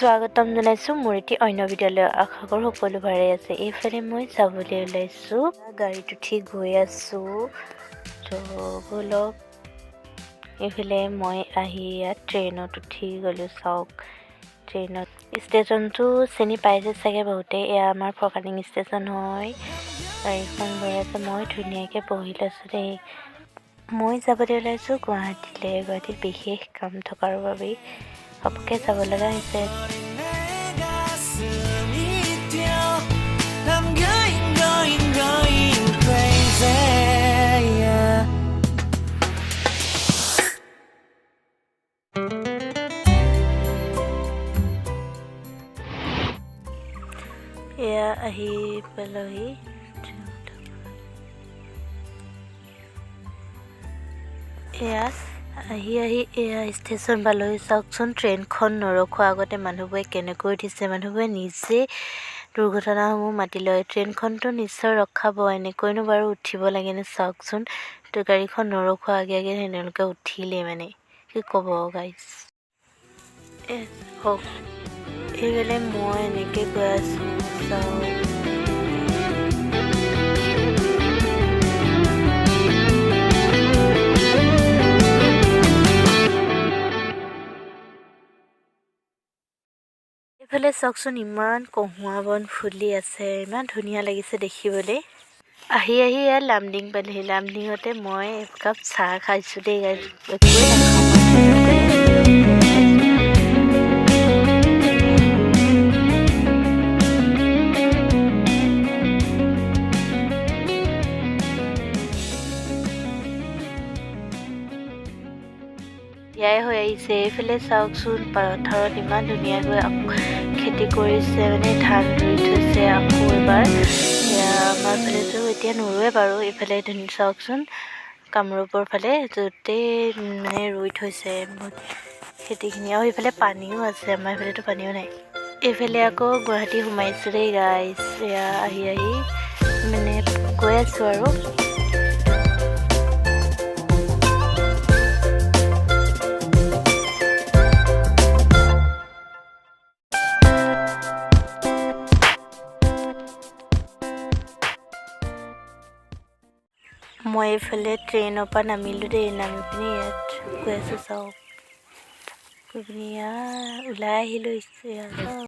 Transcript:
স্বাগতম জনাইছোঁ মোৰ এটি অন্য বিদ্যালয় আশা কৰোঁ সকলো ভালে আছে। এইফালে মই যাবলৈ ওলাইছোঁ, গাড়ীত উঠি গৈ আছোঁ। তো ব'লক, এইফালে মই আহি ইয়াত ট্ৰেইনত উঠি গ'লোঁ। চাওক, ট্ৰেইনত ষ্টেচনটো চিনি পাইছে চাগে বহুতে। এয়া আমাৰ ফৰকাটিং ষ্টেচন হয়। গাড়ীখন গৈ আছে, মই ধুনীয়াকৈ বহি লৈছোঁ দেই। মই যাবলৈ ওলাইছোঁ গুৱাহাটীলৈ। গুৱাহাটীত বিশেষ কাম থকাৰ বাবেই সবকে যাব লগা হৈছে। এয়া আহি পালোহি। এয়া এয়া ষ্টেচন পালোহি। চাওকচোন, ট্ৰেইনখন নৰখোৱা আগতে মানুহবোৰে কেনেকৈ উঠিছে। মানুহবোৰে নিজে দুৰ্ঘটনাসমূহ মাতি লয়। ট্ৰেইনখনতো নিশ্চয় ৰখাব, এনেকৈনো বাৰু উঠিব লাগেনে? চাওকচোন, তো গাড়ীখন নৰখোৱা আগে আগে তেওঁলোকে উঠিলেই, মানে কি ক'ব গাইছ। এইফালে মই এনেকৈ গৈ আছোঁ। চাওক, এইফালে চাওকচোন, ইমান কহুৱা বন ফুলি আছে, ইমান ধুনীয়া লাগিছে দেখিবলৈ। আহি ইয়াত লামডিং পালোহি। লামডিঙতে মই একাপ চাহ খাইছোঁ দেই। একোৱে এয়াই হৈ আহিছে। এইফালে চাওকচোন, পথাৰত ইমান ধুনীয়াকৈ খেতি কৰিছে, মানে ধান ৰুই থৈছে। আকৌ এবাৰ আমাৰ ফালেতো এতিয়া নোৰোৱে বাৰু। এইফালে চাওকচোন, কামৰূপৰ ফালে য'তেই মানে ৰুই থৈছে খেতিখিনি। আৰু এইফালে পানীও আছে, আমাৰ এইফালেতো পানীও নাই। এইফালে আকৌ গুৱাহাটী সোমাইছোঁ দেই গাইছ। এয়া আহি মানে গৈ আছোঁ আৰু। মই এইফালে ট্ৰেইনৰ পৰা নামিলোঁ দেই। নামি পিনি ইয়াত গৈ আছোঁ। চাওক, গৈ পিনি ওলাই আহিলোঁ।